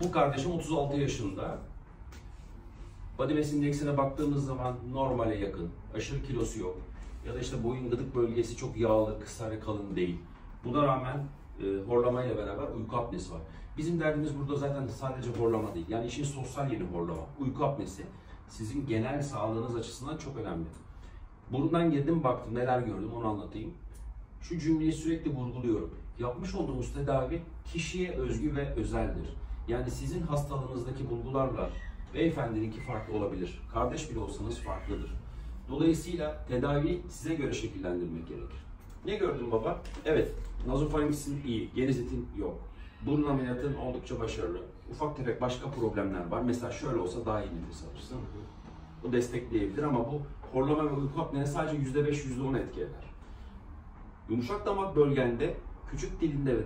Bu kardeşim 36 yaşında. Body mass indeksine baktığımız zaman normale yakın, aşırı kilosu yok. Ya da işte boyun gıdık bölgesi çok yağlı, kısa ve kalın değil. Buna rağmen horlamayla beraber uyku apnesi var. Bizim derdimiz burada zaten sadece horlama değil. Yani işin sosyal yeri horlama. Uyku apnesi sizin genel sağlığınız açısından çok önemli. Burundan girdim baktım neler gördüm onu anlatayım. Şu cümleyi sürekli vurguluyorum. Yapmış olduğumuz tedavi kişiye özgü ve özeldir. Yani sizin hastalığınızdaki bulgularla beyefendininki farklı olabilir. Kardeş bile olsanız farklıdır. Dolayısıyla tedavi size göre şekillendirmek gerekir. Ne gördün baba? Evet, nazofaringsin iyi, genizitin yok. Burun ameliyatın oldukça başarılı. Ufak tefek başka problemler var. Mesela şöyle olsa daha iyi nefes alırsın. Bu destekleyebilir ama bu horlama ve uyku apneye sadece %5, %10 etki eder. Yumuşak damak bölgende, küçük dilinde ve